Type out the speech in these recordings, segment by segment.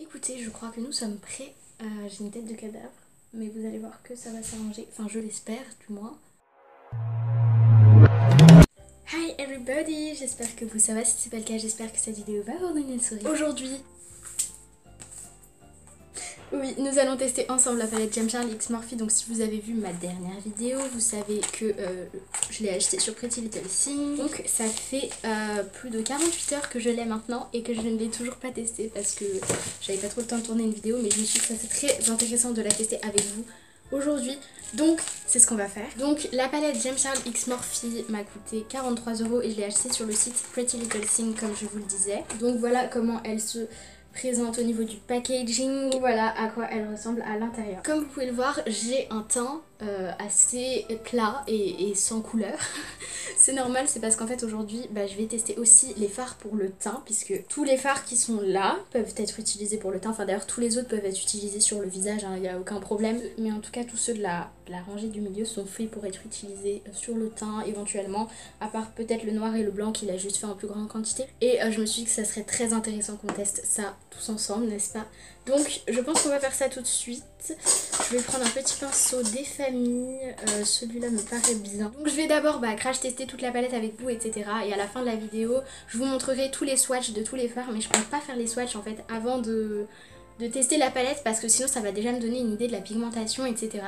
Écoutez, je crois que nous sommes prêts. J'ai une tête de cadavre, mais vous allez voir que ça va s'arranger. Enfin, je l'espère, du moins. Hi everybody, j'espère que vous ça va. Si c'est pas le cas, j'espère que cette vidéo va vous donner le sourire. Aujourd'hui, oui, nous allons tester ensemble la palette Gemcharlie X Morphe. Donc si vous avez vu ma dernière vidéo, vous savez que je l'ai acheté sur Pretty Little Thing. Donc ça fait plus de 48 heures que je l'ai maintenant et que je ne l'ai toujours pas testé parce que j'avais pas trop le temps de tourner une vidéo, mais je me suis dit que ça c'est très intéressant de la tester avec vous aujourd'hui. Donc c'est ce qu'on va faire. Donc la palette Gemcharlie X Morphe m'a coûté 43 € et je l'ai achetée sur le site Pretty Little Thing comme je vous le disais. Donc voilà comment elle se présente au niveau du packaging, voilà à quoi elle ressemble à l'intérieur. Comme vous pouvez le voir, j'ai un teint assez plat et sans couleur. C'est normal, c'est parce qu'en fait aujourd'hui je vais tester aussi les fards pour le teint, puisque tous les fards qui sont là peuvent être utilisés pour le teint. Enfin d'ailleurs tous les autres peuvent être utilisés sur le visage, il n'y a aucun problème. Mais en tout cas tous ceux de la rangée du milieu sont faits pour être utilisés sur le teint éventuellement, à part peut-être le noir et le blanc qu'il a juste fait en plus grande quantité. Et je me suis dit que ça serait très intéressant qu'on teste ça tous ensemble, n'est-ce pas? Donc je pense qu'on va faire ça tout de suite. Je vais prendre un petit pinceau des familles, celui-là me paraît bien. Donc je vais d'abord crash tester toute la palette avec vous, etc. Et à la fin de la vidéo, je vous montrerai tous les swatchs de tous les fards, mais je compte pas faire les swatchs en fait avant de tester la palette, parce que sinon ça va déjà me donner une idée de la pigmentation, etc.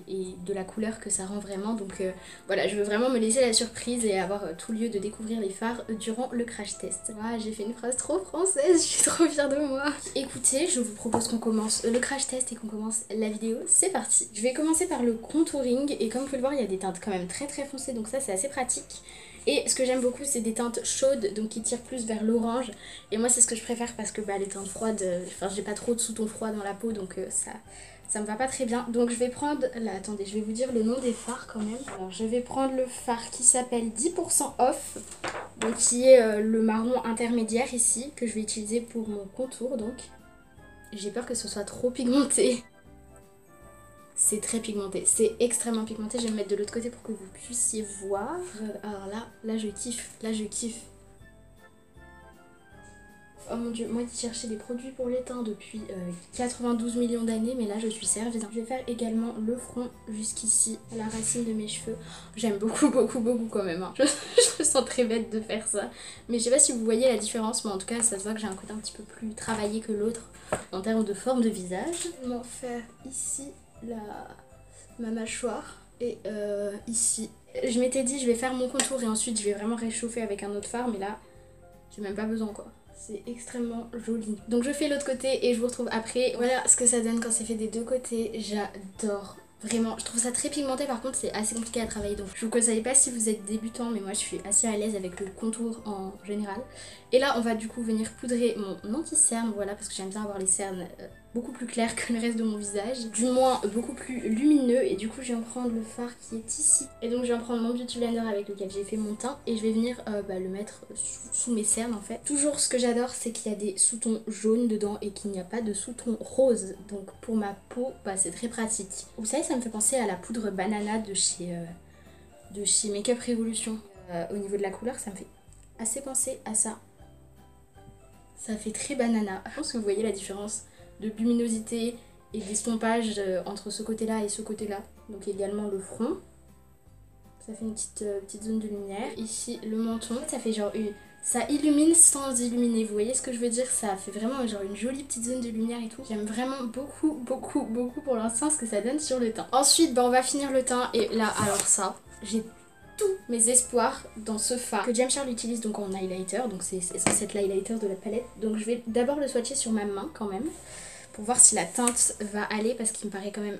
et de la couleur que ça rend vraiment. Donc voilà, je veux vraiment me laisser la surprise et avoir tout lieu de découvrir les fards durant le crash test. Voilà, j'ai fait une phrase trop française, je suis trop fière de moi. Écoutez, je vous propose qu'on commence le crash test et qu'on commence la vidéo. C'est parti. Je vais commencer par le contouring et comme vous pouvez le voir, il y a des teintes quand même très foncées, donc ça c'est assez pratique. Et ce que j'aime beaucoup, c'est des teintes chaudes, donc qui tirent plus vers l'orange. Et moi c'est ce que je préfère parce que les teintes froides, enfin j'ai pas trop de sous-ton froid dans la peau, donc ça me va pas très bien. Donc je vais prendre, là attendez, je vais vous dire le nom des fards quand même. Alors je vais prendre le fard qui s'appelle 10% Off, donc qui est le marron intermédiaire ici, que je vais utiliser pour mon contour donc. J'ai peur que ce soit trop pigmenté. C'est très pigmenté, c'est extrêmement pigmenté. Je vais me mettre de l'autre côté pour que vous puissiez voir. Alors là je kiffe, là je kiffe. Oh mon dieu, moi qui cherchais des produits pour les teints depuis 92 millions d'années, mais là je suis servie. Je vais faire également le front jusqu'ici, à la racine de mes cheveux. J'aime beaucoup quand même, hein. Je me sens très bête de faire ça. Mais je sais pas si vous voyez la différence, mais en tout cas ça se voit que j'ai un côté un petit peu plus travaillé que l'autre en termes de forme de visage. Je vais m'en faire ici ma mâchoire et ici. Je m'étais dit je vais faire mon contour et ensuite je vais vraiment réchauffer avec un autre fard, mais là j'ai même pas besoin quoi. C'est extrêmement joli. Donc je fais l'autre côté et je vous retrouve après. Voilà ce que ça donne quand c'est fait des deux côtés. J'adore. Vraiment, je trouve ça très pigmenté, par contre c'est assez compliqué à travailler, donc je vous conseille pas si vous êtes débutant, mais moi je suis assez à l'aise avec le contour en général. Et là on va du coup venir poudrer mon anti-cerne, voilà, parce que j'aime bien avoir les cernes beaucoup plus clairs que le reste de mon visage, du moins beaucoup plus lumineux, et du coup je vais en prendre le fard qui est ici. Et donc je vais en prendre mon beauty blender avec lequel j'ai fait mon teint, et je vais venir le mettre sous mes cernes en fait. Toujours ce que j'adore c'est qu'il y a des sous-tons jaunes dedans et qu'il n'y a pas de sous-ton rose, donc pour ma peau c'est très pratique. Vous savez, ça me fait penser à la poudre banana de chez Makeup Revolution. Au niveau de la couleur, ça me fait assez penser à ça. Ça fait très banana. Je pense que vous voyez la différence de luminosité et d'estompage entre ce côté-là et ce côté-là. Donc également le front. Ça fait une petite zone de lumière. Ici, le menton. Ça fait genre ça illumine sans illuminer, vous voyez ce que je veux dire? Ça fait vraiment genre une jolie petite zone de lumière et tout. J'aime vraiment beaucoup pour l'instant ce que ça donne sur le teint. Ensuite, on va finir le teint et là, alors ça, j'ai tous mes espoirs dans ce fard que Gemcharlie utilise donc en highlighter. Donc c'est censé être l'highlighter de la palette. Donc je vais d'abord le swatcher sur ma main quand même pour voir si la teinte va aller parce qu'il me paraît quand même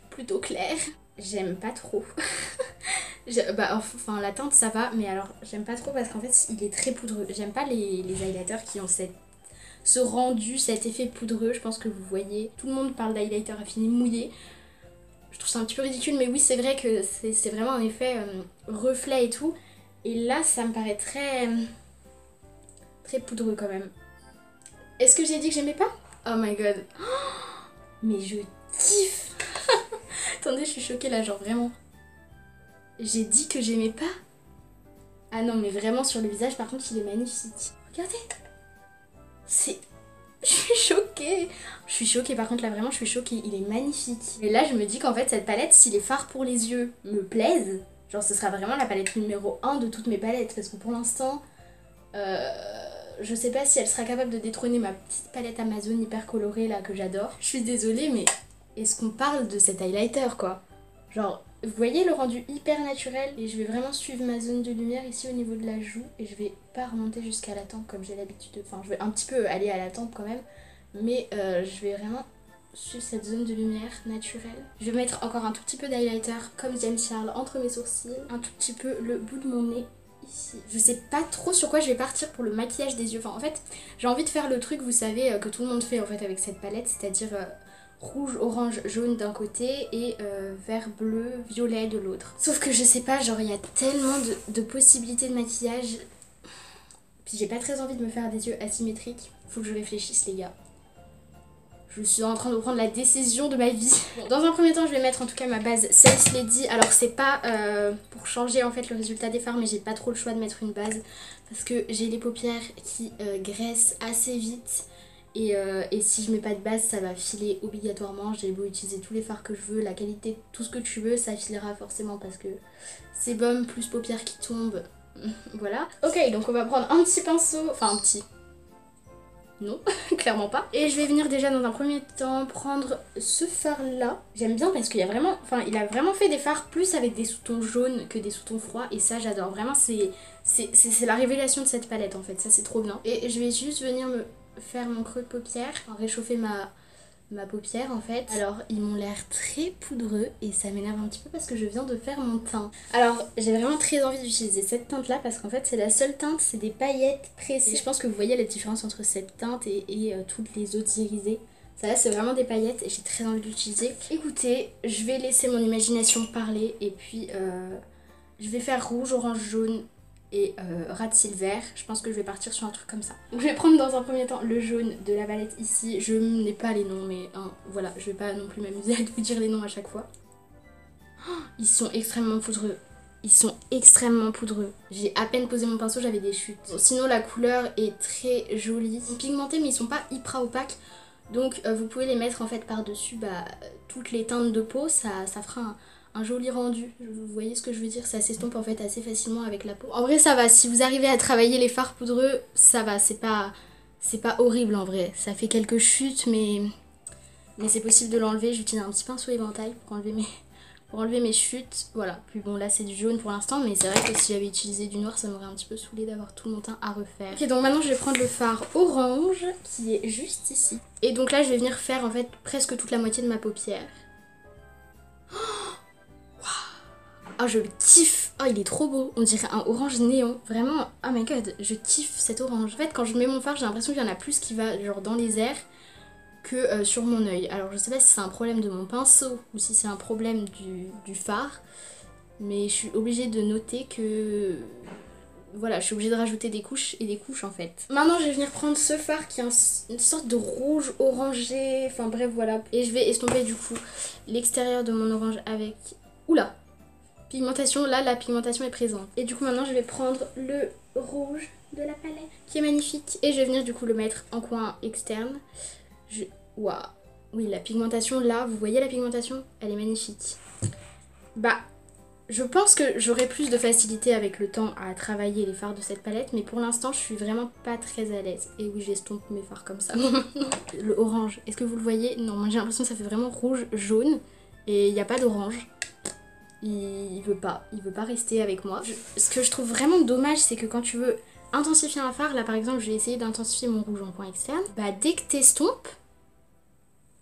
plutôt clair. J'aime pas trop. Enfin la teinte ça va, mais alors j'aime pas trop parce qu'en fait il est très poudreux. J'aime pas les highlighters qui ont ce rendu, cet effet poudreux. Je pense que vous voyez, tout le monde parle d'highlighter à fini mouillé. Je trouve ça un petit peu ridicule, mais oui c'est vrai que c'est vraiment un effet reflet et tout. Et là ça me paraît très poudreux quand même. Est-ce que j'ai dit que j'aimais pas? Oh my god. Mais je kiffe. Attendez, je suis choquée là, genre vraiment. J'ai dit que j'aimais pas? Ah non, mais vraiment sur le visage, par contre, il est magnifique. Regardez. Je suis choquée. Je suis choquée, par contre là vraiment je suis choquée, il est magnifique. Et là je me dis qu'en fait cette palette, si les fards pour les yeux me plaisent, genre ce sera vraiment la palette numéro 1 de toutes mes palettes. Parce que pour l'instant, je sais pas si elle sera capable de détrôner ma petite palette Amazon hyper colorée là que j'adore. Je suis désolée mais est-ce qu'on parle de cet highlighter quoi? Genre, vous voyez le rendu hyper naturel et je vais vraiment suivre ma zone de lumière ici au niveau de la joue et je vais pas remonter jusqu'à la tempe comme j'ai l'habitude de... Enfin, je vais un petit peu aller à la tempe quand même, mais je vais vraiment suivre cette zone de lumière naturelle. Je vais mettre encore un tout petit peu d'highlighter comme James Charles entre mes sourcils, un tout petit peu le bout de mon nez. Ici. Je sais pas trop sur quoi je vais partir pour le maquillage des yeux. Enfin en fait j'ai envie de faire le truc vous savez que tout le monde fait en fait avec cette palette, c'est-à-dire rouge, orange, jaune d'un côté et vert, bleu, violet de l'autre. Sauf que je sais pas, genre il y a tellement de possibilités de maquillage. Puis j'ai pas très envie de me faire des yeux asymétriques. Faut que je réfléchisse les gars. Je suis en train de prendre la décision de ma vie. Bon, dans un premier temps, je vais mettre en tout cas ma base Sales Lady. Alors c'est pas pour changer en fait le résultat des fards, mais j'ai pas trop le choix de mettre une base parce que j'ai les paupières qui graissent assez vite. Et si je mets pas de base, ça va filer obligatoirement. J'ai beau utiliser tous les fards que je veux, la qualité, tout ce que tu veux, ça filera forcément parce que sébum plus paupières qui tombent. Voilà. Ok, donc on va prendre un petit pinceau, enfin un petit... Non, clairement pas. Et je vais venir déjà dans un premier temps prendre ce fard là. J'aime bien parce qu'il y a vraiment, enfin il a vraiment fait des fards plus avec des sous-tons jaunes que des sous-tons froids. Et ça j'adore, vraiment c'est la révélation de cette palette en fait, ça c'est trop bien. Et je vais juste venir me faire mon creux de paupière, enfin, réchauffer ma paupière en fait. Alors ils m'ont l'air très poudreux et ça m'énerve un petit peu parce que je viens de faire mon teint. Alors j'ai vraiment très envie d'utiliser cette teinte là parce qu'en fait c'est la seule teinte, c'est des paillettes pressées. Et je pense que vous voyez la différence entre cette teinte et toutes les autres irisées. Ça là c'est vraiment des paillettes et j'ai très envie d'utiliser. Écoutez, je vais laisser mon imagination parler et puis je vais faire rouge, orange, jaune et rat silver. Je pense que je vais partir sur un truc comme ça. Donc je vais prendre dans un premier temps le jaune de la palette ici. Je n'ai pas les noms mais hein, voilà, je vais pas non plus m'amuser à vous dire les noms à chaque fois. Oh, ils sont extrêmement poudreux. Ils sont extrêmement poudreux. J'ai à peine posé mon pinceau, j'avais des chutes. Bon, sinon la couleur est très jolie. Ils sont pigmentés mais ils sont pas hyper opaques. Donc vous pouvez les mettre en fait par dessus toutes les teintes de peau. Ça fera un joli rendu, vous voyez ce que je veux dire, ça s'estompe en fait assez facilement avec la peau. En vrai ça va, si vous arrivez à travailler les fards poudreux, ça va, c'est pas horrible en vrai. Ça fait quelques chutes mais c'est possible de l'enlever. J'utilise un petit pinceau éventail pour enlever mes chutes. Voilà, puis bon là c'est du jaune pour l'instant mais c'est vrai que si j'avais utilisé du noir ça m'aurait un petit peu saoulé d'avoir tout mon teint à refaire. Ok, donc maintenant je vais prendre le fard orange qui est juste ici. Et donc là je vais venir faire en fait presque toute la moitié de ma paupière. Oh je le kiffe, oh il est trop beau, on dirait un orange néon, vraiment, oh my god, je kiffe cet orange. En fait quand je mets mon fard j'ai l'impression qu'il y en a plus qui va genre dans les airs que sur mon œil. Alors je sais pas si c'est un problème de mon pinceau ou si c'est un problème du fard, mais je suis obligée de noter que... Voilà, je suis obligée de rajouter des couches et des couches en fait. Maintenant je vais venir prendre ce fard qui est une sorte de rouge orangé, enfin bref voilà. Et je vais estomper du coup l'extérieur de mon orange avec... Oula! Pigmentation, là la pigmentation est présente. Et du coup maintenant je vais prendre le rouge de la palette qui est magnifique. Et je vais venir du coup le mettre en coin externe. Waouh. Oui la pigmentation là, vous voyez la pigmentation? Elle est magnifique. Bah je pense que j'aurai plus de facilité avec le temps à travailler les fards de cette palette. Mais pour l'instant je suis vraiment pas très à l'aise. Et oui j'estompe mes fards comme ça. Le orange, est-ce que vous le voyez? Non, moi j'ai l'impression que ça fait vraiment rouge, jaune. Et il n'y a pas d'orange. Il veut pas rester avec moi. Ce que je trouve vraiment dommage, c'est que quand tu veux intensifier un fard, là par exemple, j'ai essayé d'intensifier mon rouge en point externe. Bah dès que t'estompes,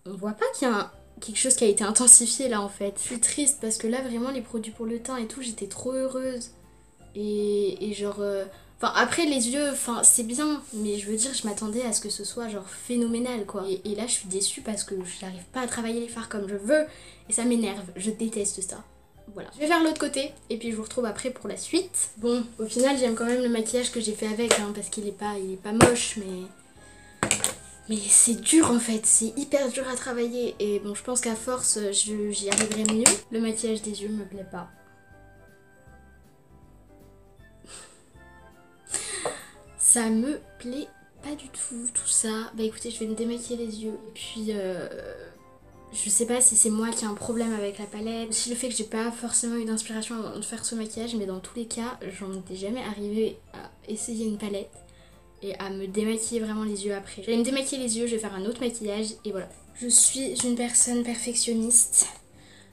on voit pas qu'il y a quelque chose qui a été intensifié là en fait. Je suis triste parce que là vraiment les produits pour le teint et tout, j'étais trop heureuse. Et genre... Enfin après les yeux, enfin c'est bien, mais je veux dire je m'attendais à ce que ce soit genre phénoménal quoi. Et là je suis déçue parce que j'arrive pas à travailler les fards comme je veux et ça m'énerve, je déteste ça. Voilà. Je vais faire l'autre côté et puis je vous retrouve après pour la suite. Bon, au final j'aime quand même le maquillage que j'ai fait avec hein, parce qu'il est pas moche mais c'est dur en fait, c'est hyper dur à travailler et bon je pense qu'à force j'y arriverai mieux. Le maquillage des yeux me plaît pas. Ça me plaît pas du tout ça. Bah écoutez, je vais me démaquiller les yeux. Et puis je sais pas si c'est moi qui ai un problème avec la palette, aussi le fait que j'ai pas forcément eu d'inspiration avant de faire ce maquillage, mais dans tous les cas, j'en étais jamais arrivée à essayer une palette et à me démaquiller vraiment les yeux après. Je vais me démaquiller les yeux, je vais faire un autre maquillage et voilà. Je suis une personne perfectionniste,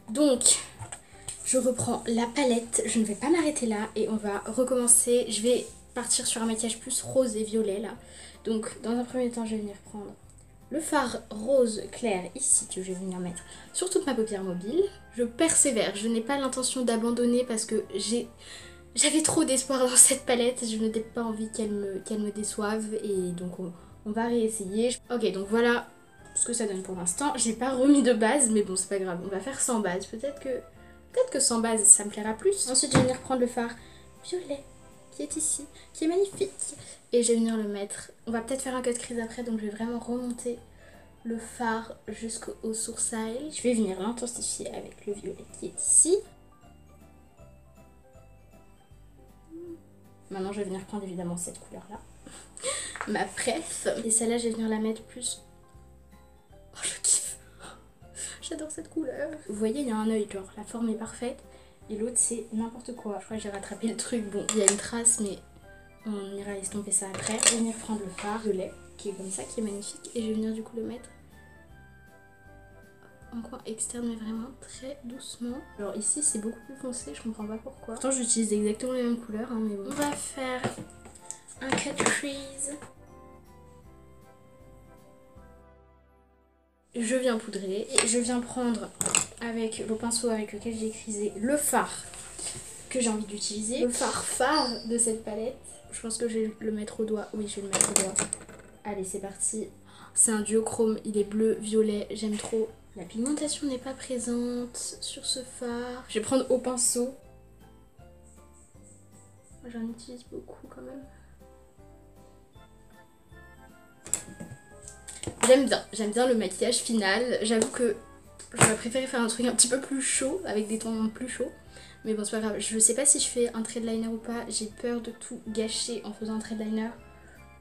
donc je reprends la palette, je ne vais pas m'arrêter là et on va recommencer. Je vais partir sur un maquillage plus rose et violet là. Donc dans un premier temps, je vais venir prendre le fard rose clair ici que je vais venir mettre sur toute ma paupière mobile. Je persévère, je n'ai pas l'intention d'abandonner parce que j'avais trop d'espoir dans cette palette. Je n'ai pas envie qu'elle me déçoive et donc on va réessayer. Ok, donc voilà ce que ça donne pour l'instant. J'ai pas remis de base mais bon c'est pas grave, on va faire sans base. Peut-être que sans base ça me plaira plus. Ensuite je vais venir prendre le fard violet qui est ici, qui est magnifique. Et je vais venir le mettre. On va peut-être faire un cut crease après, donc je vais vraiment remonter le fard jusqu'au sourcil. Je vais venir l'intensifier avec le violet qui est ici. Maintenant je vais venir prendre évidemment cette couleur là, ma préf. Et celle-là je vais venir la mettre plus. Oh je kiffe, j'adore cette couleur. Vous voyez il y a un œil, genre la forme est parfaite. Et l'autre c'est n'importe quoi. Je crois que j'ai rattrapé le truc. Bon, il y a une trace mais on ira estomper ça après. Je vais venir prendre le fard violet qui est comme ça, qui est magnifique. Et je vais venir du coup le mettre en coin externe mais vraiment très doucement. Alors ici c'est beaucoup plus foncé, je comprends pas pourquoi. Pourtant j'utilise exactement les mêmes couleurs hein, mais bon. On va faire un cut crease. Je viens poudrer et je viens prendre avec le pinceau avec lequel j'ai creasé le fard que j'ai envie d'utiliser. Le fard de cette palette. Je pense que je vais le mettre au doigt. Oui, je vais le mettre au doigt. Allez, c'est parti. C'est un duochrome, il est bleu, violet, j'aime trop. La pigmentation n'est pas présente sur ce fard. Je vais prendre au pinceau. J'en utilise beaucoup quand même. J'aime bien le maquillage final. J'avoue que j'aurais préféré faire un truc un petit peu plus chaud, avec des tons plus chauds. Mais bon, c'est pas grave. Je sais pas si je fais un trait de liner ou pas. J'ai peur de tout gâcher en faisant un trait de liner.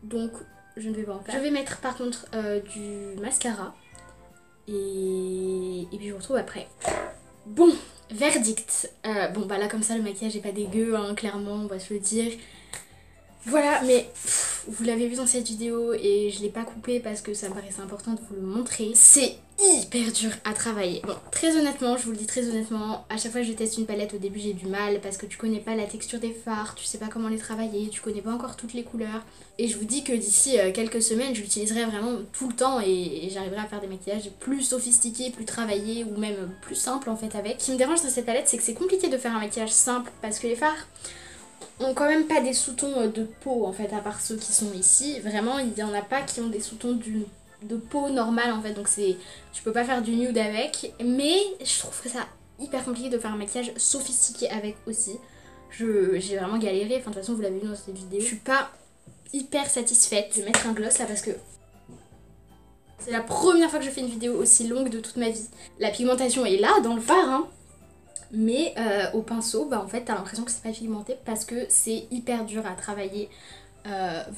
Donc, je ne vais pas en faire. Je vais mettre par contre du mascara. Et puis je vous retrouve après. Bon, verdict. Bon, bah là, comme ça, le maquillage est pas dégueu, hein, clairement, on va se le dire. Voilà, mais vous l'avez vu dans cette vidéo et je l'ai pas coupé parce que ça me paraissait important de vous le montrer. C'est hyper dur à travailler. Bon, très honnêtement, je vous le dis très honnêtement, à chaque fois que je teste une palette, au début j'ai du mal parce que tu connais pas la texture des fards, tu sais pas comment les travailler, tu connais pas encore toutes les couleurs. Et je vous dis que d'ici quelques semaines, je l'utiliserai vraiment tout le temps et j'arriverai à faire des maquillages plus sophistiqués, plus travaillés ou même plus simples en fait avec. Ce qui me dérange dans cette palette, c'est que c'est compliqué de faire un maquillage simple parce que les fards ont quand même pas des sous-tons de peau en fait, à part ceux qui sont ici. Vraiment il y en a pas qui ont des sous-tons de peau normale en fait, donc tu peux pas faire du nude avec, mais je trouve que ça hyper compliqué de faire un maquillage sophistiqué avec aussi. J'ai vraiment galéré, enfin de toute façon vous l'avez vu dans cette vidéo. Je suis pas hyper satisfaite. Je vais mettre un gloss là parce que c'est la première fois que je fais une vidéo aussi longue de toute ma vie. La pigmentation est là dans le fard hein. Mais au pinceau, bah en fait t'as l'impression que c'est pas pigmenté parce que c'est hyper dur à travailler.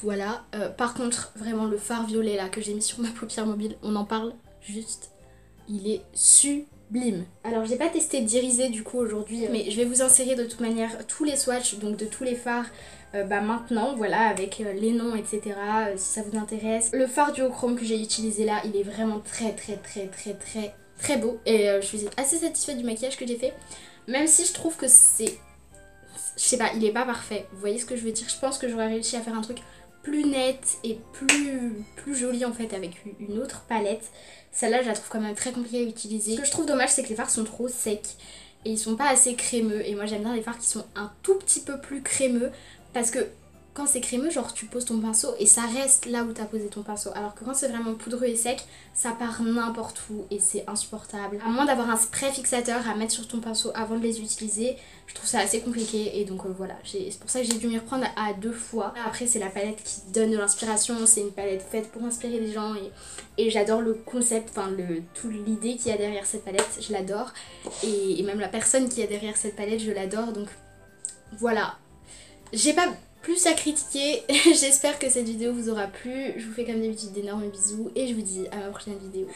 Voilà. Par contre, vraiment le fard violet là que j'ai mis sur ma paupière mobile, on en parle juste. Il est sublime. Alors j'ai pas testé d'iriser du coup aujourd'hui, mais je vais vous insérer de toute manière tous les swatchs, donc de tous les fards maintenant, voilà, avec les noms, etc. Si ça vous intéresse. Le fard duochrome que j'ai utilisé là, il est vraiment très beau et je suis assez satisfaite du maquillage que j'ai fait, même si je trouve que c'est, je sais pas, il est pas parfait, vous voyez ce que je veux dire. Je pense que j'aurais réussi à faire un truc plus net et plus joli en fait avec une autre palette. Celle-là je la trouve quand même très compliquée à utiliser. Ce que je trouve dommage c'est que les fards sont trop secs et ils sont pas assez crémeux, et moi j'aime bien les fards qui sont un tout petit peu plus crémeux parce que quand c'est crémeux, genre tu poses ton pinceau et ça reste là où tu as posé ton pinceau. Alors que quand c'est vraiment poudreux et sec, ça part n'importe où et c'est insupportable. À moins d'avoir un spray fixateur à mettre sur ton pinceau avant de les utiliser, je trouve ça assez compliqué. Et donc voilà, c'est pour ça que j'ai dû m'y reprendre à 2 fois. Après c'est la palette qui donne de l'inspiration, c'est une palette faite pour inspirer les gens. Et j'adore le concept, enfin toute l'idée qu'il y a derrière cette palette, je l'adore. Et même la personne qui est derrière cette palette, je l'adore. Donc voilà, j'ai pas plus à critiquer. J'espère que cette vidéo vous aura plu. Je vous fais comme d'habitude d'énormes bisous et je vous dis à ma prochaine vidéo.